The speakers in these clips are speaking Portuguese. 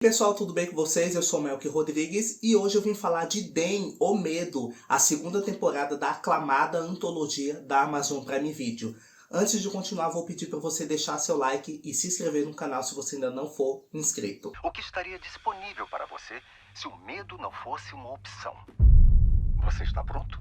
Pessoal, tudo bem com vocês? Eu sou o Melk Rodrigues e hoje eu vim falar de DEM, O Medo, a segunda temporada da aclamada antologia da Amazon Prime Video. Antes de continuar, vou pedir para você deixar seu like e se inscrever no canal se você ainda não for inscrito. O que estaria disponível para você se o medo não fosse uma opção? Você está pronto?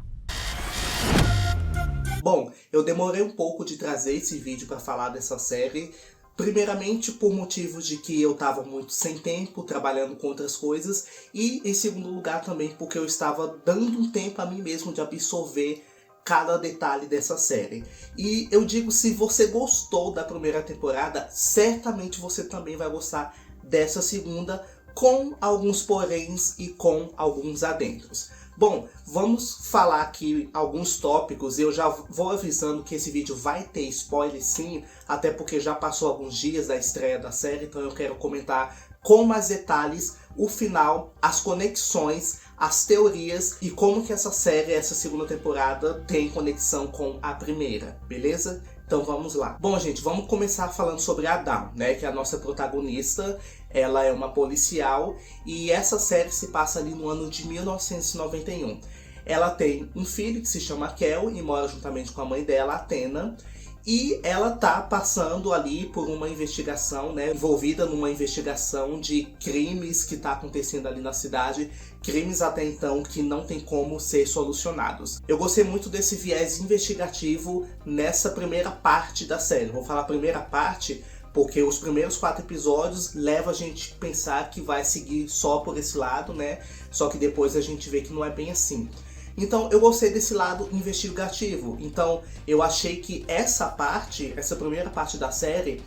Bom, eu demorei um pouco de trazer esse vídeo para falar dessa série. Primeiramente por motivos de que eu estava muito sem tempo, trabalhando com outras coisas. E em segundo lugar também porque eu estava dando um tempo a mim mesmo de absorver cada detalhe dessa série. E eu digo, se você gostou da primeira temporada, certamente você também vai gostar dessa segunda, com alguns poréns e com alguns adendos. Bom, vamos falar aqui alguns tópicos. Eu já vou avisando que esse vídeo vai ter spoiler sim, até porque já passou alguns dias da estreia da série, então eu quero comentar com mais detalhes o final, as conexões, as teorias e como que essa série, essa segunda temporada, tem conexão com a primeira, beleza? Então vamos lá. Bom, gente, vamos começar falando sobre a Dawn, né? Que é a nossa protagonista. Ela é uma policial e essa série se passa ali no ano de 1991. Ela tem um filho que se chama Kel e mora juntamente com a mãe dela, Athena. E ela tá passando ali por uma investigação, né, envolvida numa investigação de crimes que tá acontecendo ali na cidade, crimes até então que não tem como ser solucionados. Eu gostei muito desse viés investigativo nessa primeira parte da série. Vou falar primeira parte porque os primeiros 4 episódios levam a gente a pensar que vai seguir só por esse lado, né? Só que depois a gente vê que não é bem assim. Então eu gostei desse lado investigativo. Então eu achei que essa primeira parte da série,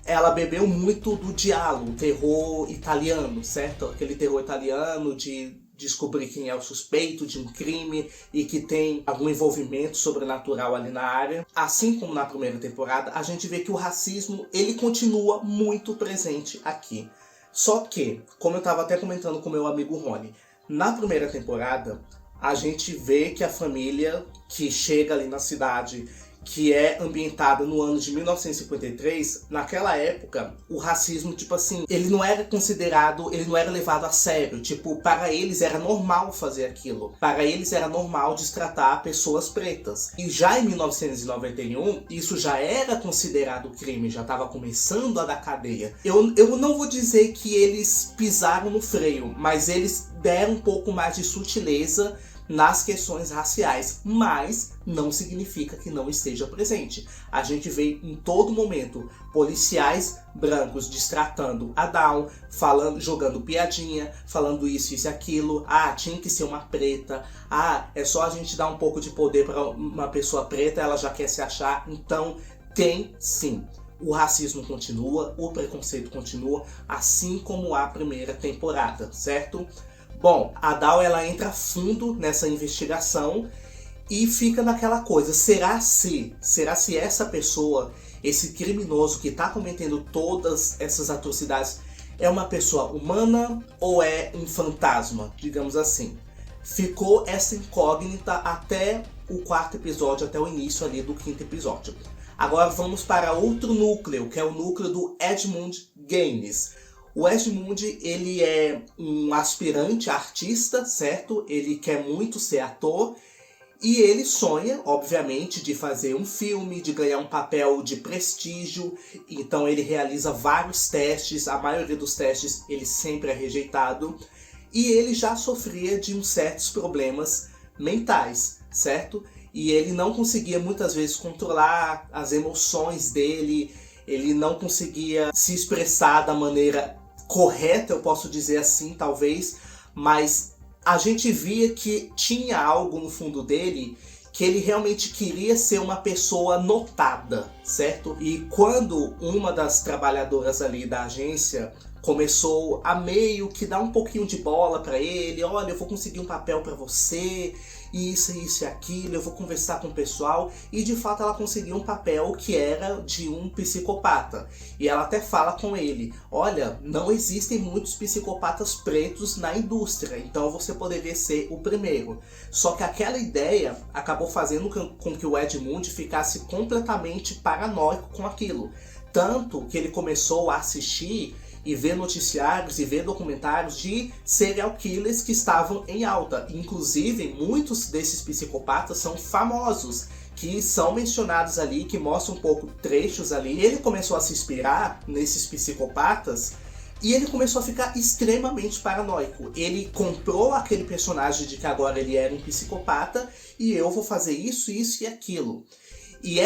ela bebeu muito do diálogo, terror italiano, certo? Aquele terror italiano de descobrir quem é o suspeito de um crime e que tem algum envolvimento sobrenatural ali na área. Assim como na primeira temporada, a gente vê que o racismo, ele continua muito presente aqui. Só que, como eu estava até comentando com meu amigo Rony, na primeira temporada, a gente vê que a família que chega ali na cidade, que é ambientada no ano de 1953, naquela época, o racismo, tipo assim, ele não era considerado, ele não era levado a sério. Tipo, para eles era normal fazer aquilo. Para eles era normal destratar pessoas pretas. E já em 1991, isso já era considerado crime, já estava começando a dar cadeia. Eu não vou dizer que eles pisaram no freio, mas eles deram um pouco mais de sutileza nas questões raciais, mas não significa que não esteja presente. A gente vê em todo momento policiais brancos destratando a Dawn, falando, jogando piadinha, falando isso e aquilo. Ah, tinha que ser uma preta. Ah, é só a gente dar um pouco de poder para uma pessoa preta, ela já quer se achar. Então, tem sim. O racismo continua, o preconceito continua, assim como a primeira temporada, certo? Bom, a Dawn, ela entra fundo nessa investigação e fica naquela coisa, será se essa pessoa, esse criminoso que está cometendo todas essas atrocidades, é uma pessoa humana ou é um fantasma, digamos assim. Ficou essa incógnita até o 4º episódio, até o início ali do 5º episódio. Agora vamos para outro núcleo, que é o núcleo do Edmund Gaines. O Edmund, ele é um aspirante artista, certo? Ele quer muito ser ator e ele sonha, obviamente, de fazer um filme, de ganhar um papel de prestígio. Então ele realiza vários testes, a maioria dos testes ele sempre é rejeitado. E ele já sofria de uns certos problemas mentais, certo? E ele não conseguia muitas vezes controlar as emoções dele, ele não conseguia se expressar da maneira correta, eu posso dizer assim, talvez, mas a gente via que tinha algo no fundo dele, que ele realmente queria ser uma pessoa notada, certo? E quando uma das trabalhadoras ali da agência começou a meio que dar um pouquinho de bola para ele, olha, eu vou conseguir um papel para você, isso e aquilo, eu vou conversar com o pessoal, e de fato ela conseguiu um papel que era de um psicopata. E ela até fala com ele, olha, não existem muitos psicopatas pretos na indústria, então você poderia ser o primeiro. Só que aquela ideia acabou fazendo com que o Edmund ficasse completamente paranoico com aquilo. Tanto que ele começou a assistir e ver noticiários e ver documentários de serial killers que estavam em alta. Inclusive, muitos desses psicopatas são famosos, que são mencionados ali, que mostram um pouco trechos ali. Ele começou a se inspirar nesses psicopatas e ele começou a ficar extremamente paranoico. Ele comprou aquele personagem de que agora ele era um psicopata e eu vou fazer isso, isso e aquilo. E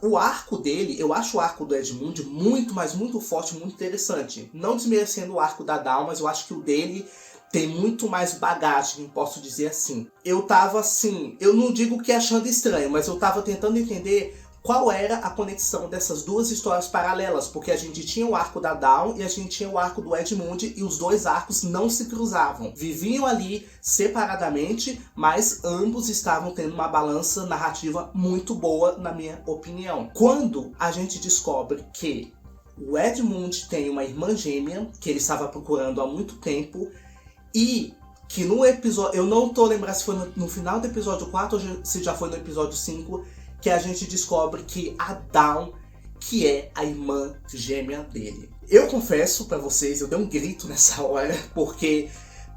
o arco dele, eu acho o arco do Edmund muito, mas muito forte, muito interessante. Não desmerecendo o arco da Dawn, mas eu acho que o dele tem muito mais bagagem, posso dizer assim. Eu tava assim, eu não digo que achando estranho, mas eu tava tentando entender qual era a conexão dessas duas histórias paralelas, porque a gente tinha o arco da Dawn e a gente tinha o arco do Edmund, e os dois arcos não se cruzavam. Viviam ali separadamente, mas ambos estavam tendo uma balança narrativa muito boa, na minha opinião. Quando a gente descobre que o Edmund tem uma irmã gêmea, que ele estava procurando há muito tempo, e que no episódio, eu não tô lembrando se foi no final do episódio 4 ou se já foi no episódio 5, que a gente descobre que a Dawn, que é a irmã gêmea dele. Eu confesso pra vocês, eu dei um grito nessa hora, porque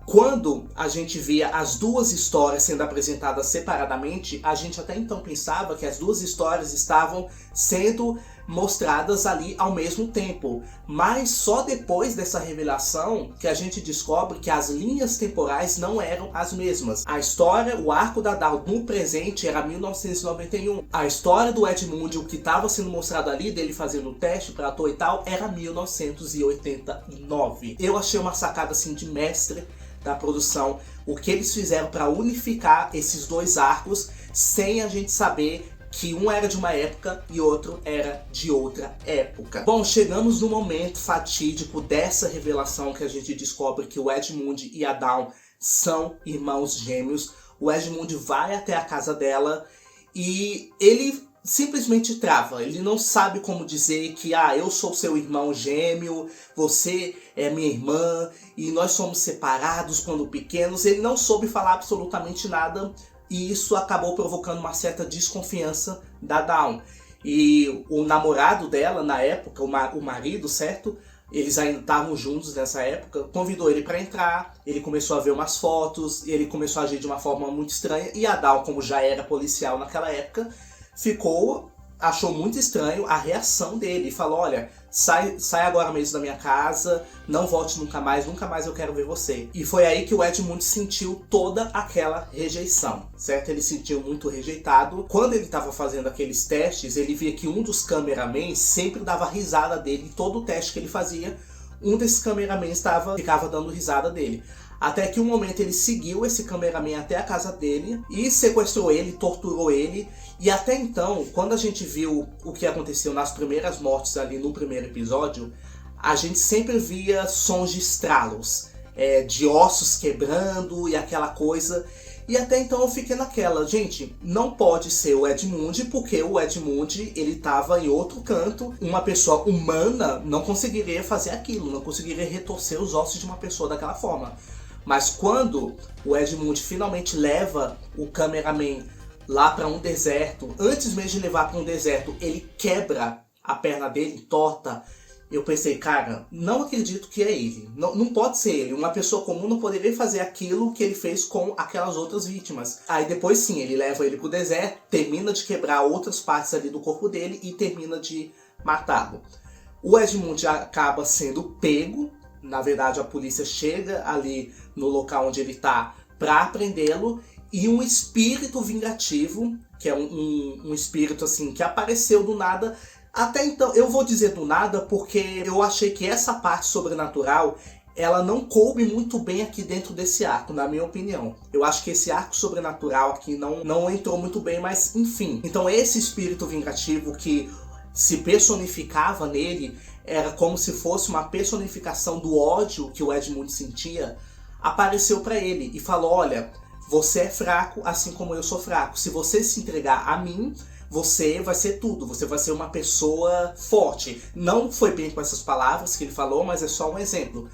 quando a gente via as duas histórias sendo apresentadas separadamente, a gente até então pensava que as duas histórias estavam sendo mostradas ali ao mesmo tempo. Mas só depois dessa revelação que a gente descobre que as linhas temporais não eram as mesmas. A história, o arco da Dawn no presente era 1991. A história do Edmund, o que estava sendo mostrado ali, dele fazendo o teste para ator e tal, era 1989. Eu achei uma sacada assim de mestre da produção, o que eles fizeram para unificar esses dois arcos sem a gente saber que um era de uma época e outro era de outra época. Bom, chegamos no momento fatídico dessa revelação que a gente descobre que o Edmund e a Dawn são irmãos gêmeos. O Edmund vai até a casa dela e ele simplesmente trava. Ele não sabe como dizer que eu sou seu irmão gêmeo, você é minha irmã e nós somos separados quando pequenos. Ele não soube falar absolutamente nada. E isso acabou provocando uma certa desconfiança da Dawn. E o namorado dela, na época, o marido, certo? Eles ainda estavam juntos nessa época, convidou ele para entrar, ele começou a ver umas fotos, ele começou a agir de uma forma muito estranha. E a Dawn, como já era policial naquela época, achou muito estranho a reação dele. E falou, olha, sai agora mesmo da minha casa, não volte nunca mais eu quero ver você. E foi aí que o Edmund sentiu toda aquela rejeição, certo? Ele se sentiu muito rejeitado. Quando ele estava fazendo aqueles testes, ele via que um dos cameramen sempre dava risada dele. Em todo o teste que ele fazia, um desses cameramen ficava dando risada dele. Até que um momento ele seguiu esse cameraman até a casa dele e sequestrou ele, torturou ele. E até então, quando a gente viu o que aconteceu nas primeiras mortes ali no primeiro episódio, a gente sempre via sons de estralos, de ossos quebrando e aquela coisa. E até então eu fiquei naquela, gente, não pode ser o Edmund, porque o Edmund, ele estava em outro canto. Uma pessoa humana não conseguiria fazer aquilo, não conseguiria retorcer os ossos de uma pessoa daquela forma. Mas quando o Edmund finalmente leva o cameraman lá para um deserto, antes mesmo de levar para um deserto, ele quebra a perna dele, torta. Eu pensei, cara, não acredito que é ele. Não pode ser ele. Uma pessoa comum não poderia fazer aquilo que ele fez com aquelas outras vítimas. Aí depois sim, ele leva ele pro deserto, termina de quebrar outras partes ali do corpo dele e termina de matá-lo. O Edmund acaba sendo pego. Na verdade, a polícia chega ali no local onde ele está para prendê-lo. E um espírito vingativo, que é um espírito assim que apareceu do nada. Até então, eu vou dizer do nada porque eu achei que essa parte sobrenatural, ela não coube muito bem aqui dentro desse arco, na minha opinião. Eu acho que esse arco sobrenatural aqui não entrou muito bem, mas enfim. Então esse espírito vingativo que se personificava nele, era como se fosse uma personificação do ódio que o Edmund sentia, apareceu para ele e falou, olha, você é fraco assim como eu sou fraco. Se você se entregar a mim, você vai ser tudo, você vai ser uma pessoa forte. Não foi bem com essas palavras que ele falou, mas é só um exemplo.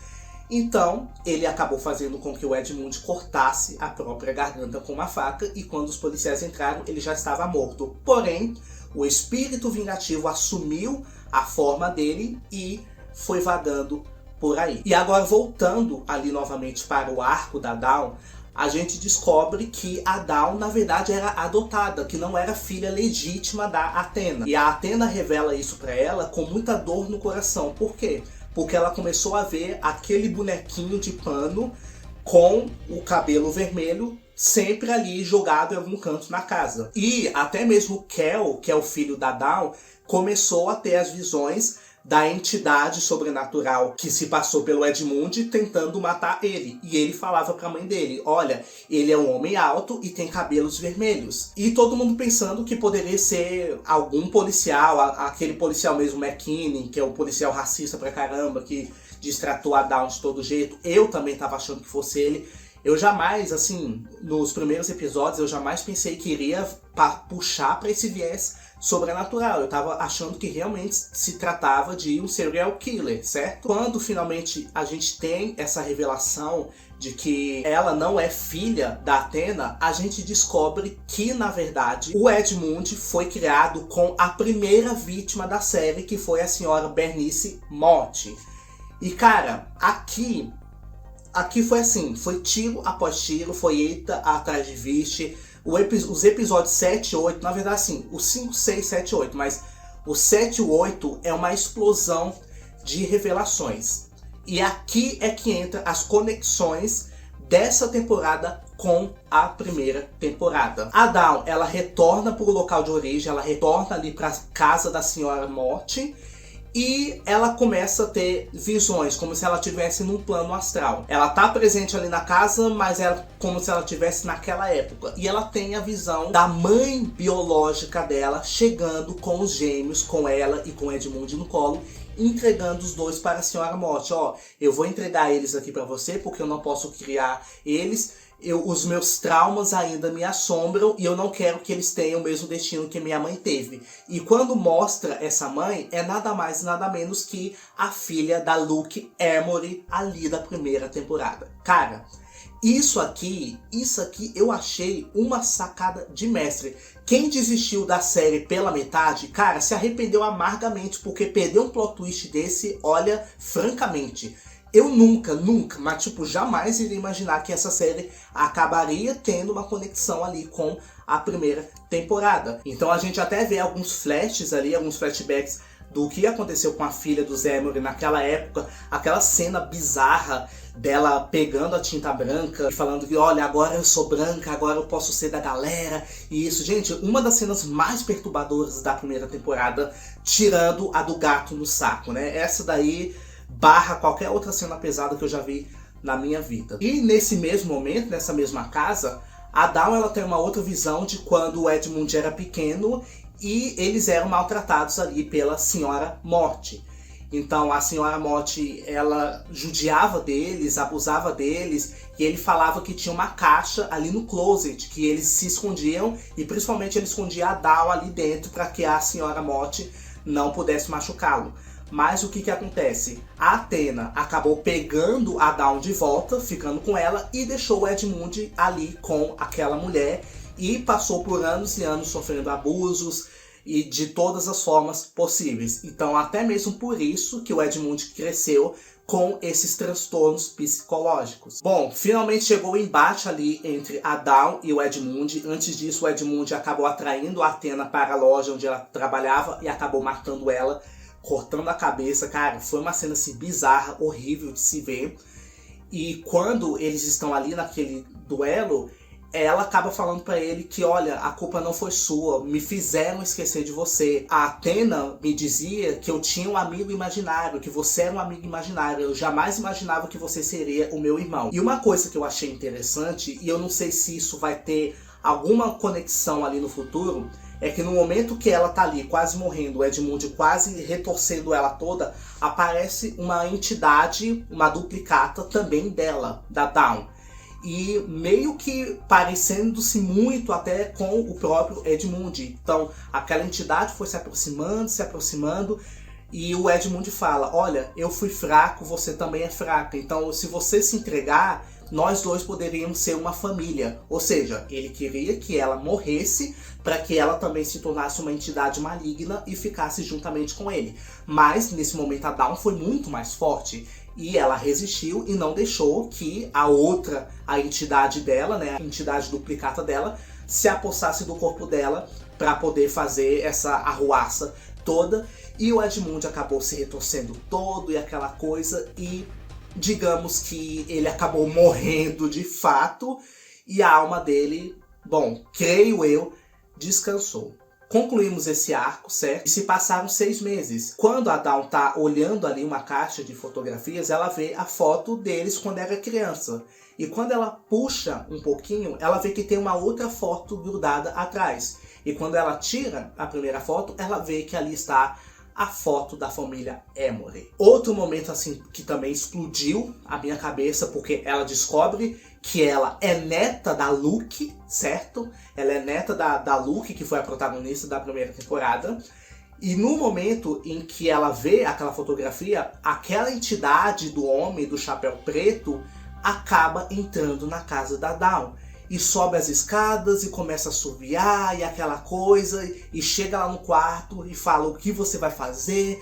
Então, ele acabou fazendo com que o Edmund cortasse a própria garganta com uma faca e quando os policiais entraram, ele já estava morto. Porém, o espírito vingativo assumiu a forma dele e foi vagando por aí. E agora, voltando ali novamente para o arco da Dawn, a gente descobre que a Dawn, na verdade, era adotada, que não era filha legítima da Athena. E a Athena revela isso pra ela com muita dor no coração. Por quê? Porque ela começou a ver aquele bonequinho de pano com o cabelo vermelho sempre ali jogado em algum canto na casa. E até mesmo Kel, que é o filho da Dawn, começou a ter as visões da entidade sobrenatural que se passou pelo Edmund tentando matar ele. E ele falava pra mãe dele, olha, ele é um homem alto e tem cabelos vermelhos. E todo mundo pensando que poderia ser algum policial, aquele policial mesmo, McKinney, que é o policial racista pra caramba, que destratou a Dawn de todo jeito. Eu também tava achando que fosse ele. Eu jamais, assim, nos primeiros episódios, eu jamais pensei que iria puxar pra esse viés sobrenatural. Eu tava achando que realmente se tratava de um serial killer, certo? Quando finalmente a gente tem essa revelação de que ela não é filha da Athena, a gente descobre que, na verdade, o Edmund foi criado com a primeira vítima da série, que foi a senhora Bernice Mott. E, cara, aqui foi assim, foi tiro após tiro, foi eita atrás de vixe. Os episódios 7 e 8, na verdade assim, os 5, 6, 7 e 8, mas o 7 e o 8 é uma explosão de revelações. E aqui é que entra as conexões dessa temporada com a primeira temporada. A Dawn, ela retorna para o local de origem, ela retorna ali para a casa da senhora Morte. E ela começa a ter visões, como se ela estivesse num plano astral. Ela tá presente ali na casa, mas é como se ela estivesse naquela época. E ela tem a visão da mãe biológica dela chegando com os gêmeos, com ela e com Edmund no colo, entregando os dois para a senhora Morte. Ó, eu vou entregar eles aqui para você, porque eu não posso criar eles. Os meus traumas ainda me assombram e eu não quero que eles tenham o mesmo destino que minha mãe teve. E quando mostra essa mãe, é nada mais nada menos que a filha da Luke Emory ali da primeira temporada. Cara, isso aqui eu achei uma sacada de mestre. Quem desistiu da série pela metade, cara, se arrependeu amargamente, porque perder um plot twist desse, olha, francamente... Eu nunca, mas tipo, jamais iria imaginar que essa série acabaria tendo uma conexão ali com a primeira temporada. Então a gente até vê alguns flashes ali, alguns flashbacks do que aconteceu com a filha do Emory naquela época. Aquela cena bizarra dela pegando a tinta branca e falando que, olha, agora eu sou branca, agora eu posso ser da galera. E isso, gente, uma das cenas mais perturbadoras da primeira temporada, tirando a do gato no saco, né? Essa daí... barra qualquer outra cena pesada que eu já vi na minha vida. E nesse mesmo momento, nessa mesma casa, a Dawn, ela tem uma outra visão de quando o Edmund era pequeno e eles eram maltratados ali pela senhora Morte. Então a senhora Morte, ela judiava deles, abusava deles, e ele falava que tinha uma caixa ali no closet, que eles se escondiam, e principalmente ele escondia a Dawn ali dentro para que a senhora Morte não pudesse machucá-lo. Mas o que acontece? A Athena acabou pegando a Dawn de volta, ficando com ela, e deixou o Edmund ali com aquela mulher, e passou por anos e anos sofrendo abusos e de todas as formas possíveis. Então até mesmo por isso que o Edmund cresceu com esses transtornos psicológicos. Bom, finalmente chegou o embate ali entre a Dawn e o Edmund. Antes disso, o Edmund acabou atraindo a Athena para a loja onde ela trabalhava e acabou matando ela, cortando a cabeça. Cara, foi uma cena assim bizarra, horrível de se ver. E quando eles estão ali naquele duelo, ela acaba falando pra ele que, olha, a culpa não foi sua, me fizeram esquecer de você. A Athena me dizia que eu tinha um amigo imaginário, que você era um amigo imaginário, eu jamais imaginava que você seria o meu irmão. E uma coisa que eu achei interessante, e eu não sei se isso vai ter alguma conexão ali no futuro, é que no momento que ela tá ali quase morrendo, o Edmund quase retorcendo ela toda, aparece uma entidade, uma duplicata também dela, da Dawn. E meio que parecendo-se muito até com o próprio Edmund. Então aquela entidade foi se aproximando, e o Edmund fala, olha, eu fui fraco, você também é fraca, então se você se entregar, nós dois poderíamos ser uma família. Ou seja, ele queria que ela morresse para que ela também se tornasse uma entidade maligna e ficasse juntamente com ele. Mas nesse momento a Dawn foi muito mais forte. E ela resistiu e não deixou que a entidade dela, né, a entidade duplicata dela, se apossasse do corpo dela para poder fazer essa arruaça toda. E o Edmund acabou se retorcendo todo e aquela coisa, e digamos que ele acabou morrendo de fato, e a alma dele, bom, creio eu, descansou. Concluímos esse arco, certo? E se passaram 6 meses. Quando a Dawn tá olhando ali uma caixa de fotografias, ela vê a foto deles quando era criança. E quando ela puxa um pouquinho, ela vê que tem uma outra foto grudada atrás. E quando ela tira a primeira foto, ela vê que ali está a foto da família Emory. Outro momento assim que também explodiu a minha cabeça, porque ela descobre que ela é neta da Luke, certo? Ela é neta da Luke, que foi a protagonista da primeira temporada. E no momento em que ela vê aquela fotografia, aquela entidade do homem do chapéu preto acaba entrando na casa da Dawn. E sobe as escadas e começa a assoviar e aquela coisa, e chega lá no quarto e fala o que você vai fazer,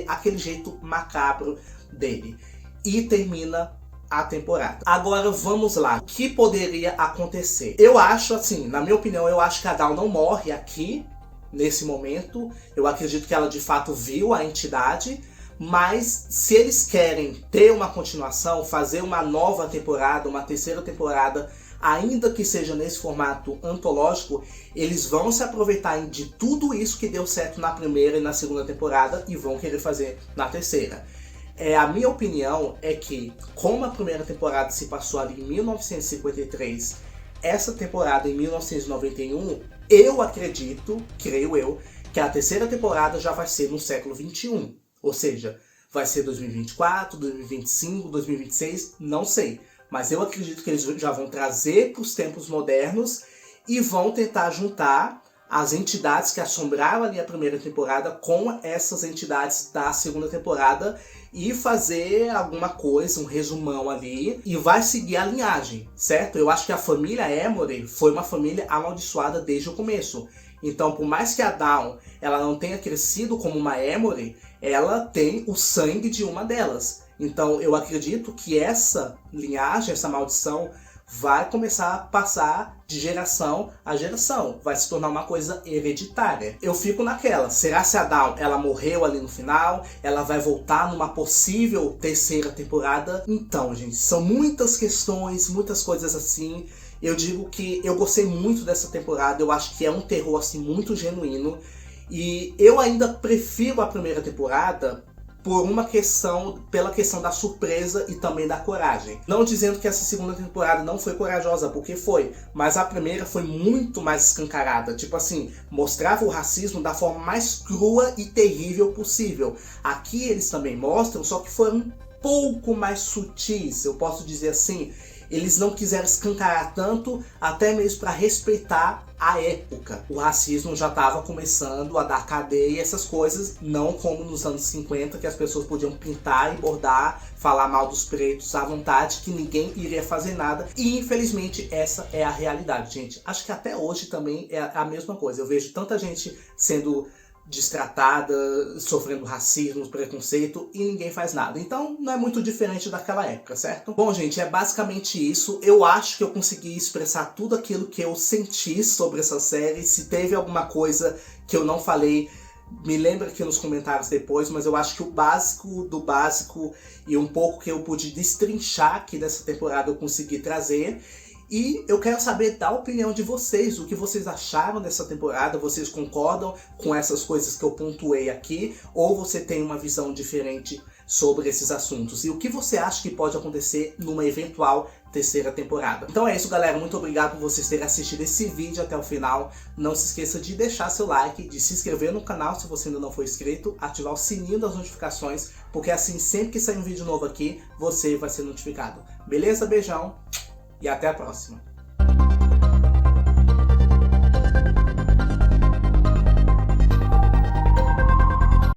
aquele jeito macabro dele. E termina a temporada. Agora vamos lá, o que poderia acontecer? Eu acho assim, na minha opinião, eu acho que a Dawn não morre aqui, nesse momento. Eu acredito que ela de fato viu a entidade, mas se eles querem ter uma continuação, fazer uma nova temporada, uma terceira temporada, ainda que seja nesse formato antológico, eles vão se aproveitar de tudo isso que deu certo na primeira e na segunda temporada e vão querer fazer na terceira. A minha opinião é que, como a primeira temporada se passou ali em 1953, essa temporada em 1991, eu acredito, creio eu, que a terceira temporada já vai ser no século XXI. Ou seja, vai ser 2024, 2025, 2026, não sei. Mas eu acredito que eles já vão trazer para os tempos modernos e vão tentar juntar as entidades que assombraram ali a primeira temporada com essas entidades da segunda temporada e fazer alguma coisa, um resumão ali, e vai seguir a linhagem, certo? Eu acho que a família Emory foi uma família amaldiçoada desde o começo. Então, por mais que a Dawn ela não tenha crescido como uma Emory, ela tem o sangue de uma delas. Então, eu acredito que essa linhagem, essa maldição, vai começar a passar de geração a geração. Vai se tornar uma coisa hereditária. Eu fico naquela. Será que a Dawn ela morreu ali no final? Ela vai voltar numa possível terceira temporada? Então, gente, são muitas questões, muitas coisas assim. Eu digo que eu gostei muito dessa temporada. Eu acho que é um terror assim, muito genuíno. E eu ainda prefiro a primeira temporada pela questão da surpresa e também da coragem. Não dizendo que essa segunda temporada não foi corajosa, porque foi, mas a primeira foi muito mais escancarada. Tipo assim, mostrava o racismo da forma mais crua e terrível possível. Aqui eles também mostram, só que foram um pouco mais sutis, eu posso dizer assim. Eles não quiseram escancarar tanto, até mesmo para respeitar a época. O racismo já estava começando a dar cadeia, essas coisas, não como nos anos 50, que as pessoas podiam pintar e bordar, falar mal dos pretos à vontade, que ninguém iria fazer nada. E infelizmente essa é a realidade, gente. Acho que até hoje também é a mesma coisa. Eu vejo tanta gente sendo destratada, sofrendo racismo, preconceito, e ninguém faz nada. Então não é muito diferente daquela época, certo? Bom, gente, é basicamente isso. Eu acho que eu consegui expressar tudo aquilo que eu senti sobre essa série. Se teve alguma coisa que eu não falei, me lembra aqui nos comentários depois, mas eu acho que o básico do básico e um pouco que eu pude destrinchar aqui dessa temporada eu consegui trazer. E eu quero saber da opinião de vocês, o que vocês acharam dessa temporada, vocês concordam com essas coisas que eu pontuei aqui, ou você tem uma visão diferente sobre esses assuntos? E o que você acha que pode acontecer numa eventual terceira temporada? Então é isso, galera, muito obrigado por vocês terem assistido esse vídeo até o final. Não se esqueça de deixar seu like, de se inscrever no canal se você ainda não for inscrito, ativar o sininho das notificações, porque assim sempre que sair um vídeo novo aqui, você vai ser notificado. Beleza? Beijão! E até a próxima.